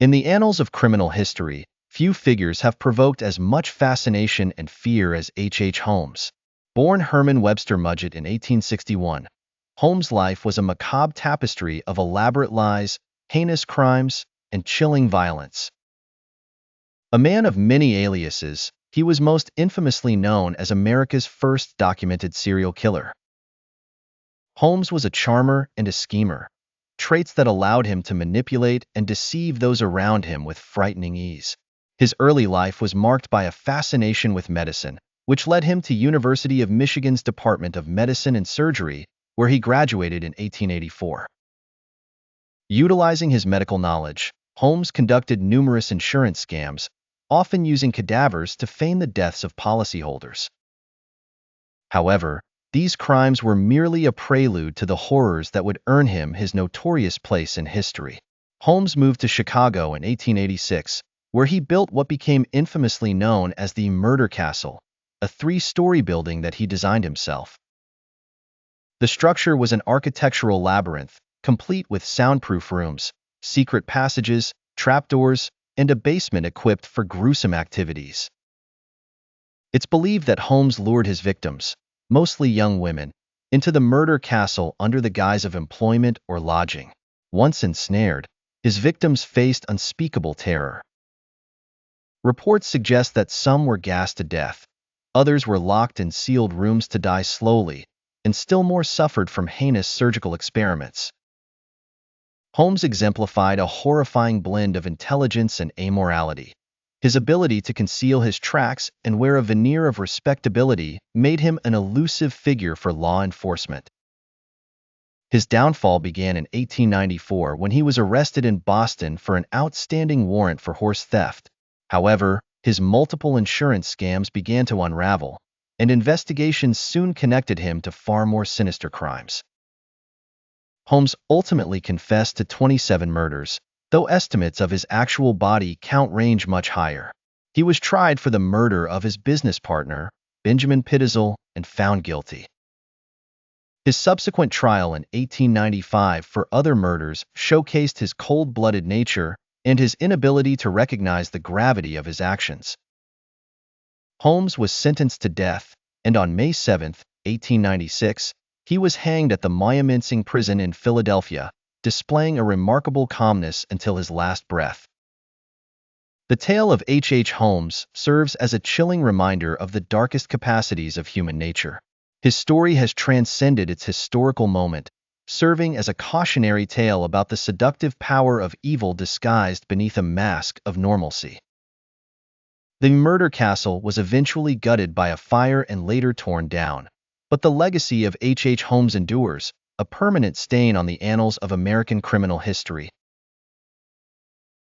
In the annals of criminal history, few figures have provoked as much fascination and fear as H.H. Holmes. Born Herman Webster Mudgett in 1861, Holmes' life was a macabre tapestry of elaborate lies, heinous crimes, and chilling violence. A man of many aliases, he was most infamously known as America's first documented serial killer. Holmes was a charmer and a schemer, traits that allowed him to manipulate and deceive those around him with frightening ease. His early life was marked by a fascination with medicine, which led him to University of Michigan's Department of Medicine and Surgery, where he graduated in 1884. Utilizing his medical knowledge, Holmes conducted numerous insurance scams, often using cadavers to feign the deaths of policyholders. However, these crimes were merely a prelude to the horrors that would earn him his notorious place in history. Holmes moved to Chicago in 1886, where he built what became infamously known as the Murder Castle, a three-story building that he designed himself. The structure was an architectural labyrinth, complete with soundproof rooms, secret passages, trapdoors, and a basement equipped for gruesome activities. It's believed that Holmes lured his victims, mostly young women, into the murder castle under the guise of employment or lodging. Once ensnared, his victims faced unspeakable terror. Reports suggest that some were gassed to death, others were locked in sealed rooms to die slowly, and still more suffered from heinous surgical experiments. Holmes exemplified a horrifying blend of intelligence and amorality. His ability to conceal his tracks and wear a veneer of respectability made him an elusive figure for law enforcement. His downfall began in 1894 when he was arrested in Boston for an outstanding warrant for horse theft. However, his multiple insurance scams began to unravel, and investigations soon connected him to far more sinister crimes. Holmes ultimately confessed to 27 murders, though estimates of his actual body count range much higher. He was tried for the murder of his business partner, Benjamin Pitezel, and found guilty. His subsequent trial in 1895 for other murders showcased his cold-blooded nature and his inability to recognize the gravity of his actions. Holmes was sentenced to death, and on May 7, 1896, he was hanged at the Monumentsing Prison in Philadelphia, displaying a remarkable calmness until his last breath. The tale of H.H. Holmes serves as a chilling reminder of the darkest capacities of human nature. His story has transcended its historical moment, serving as a cautionary tale about the seductive power of evil disguised beneath a mask of normalcy. The murder castle was eventually gutted by a fire and later torn down, but the legacy of H.H. Holmes endures, a permanent stain on the annals of American criminal history.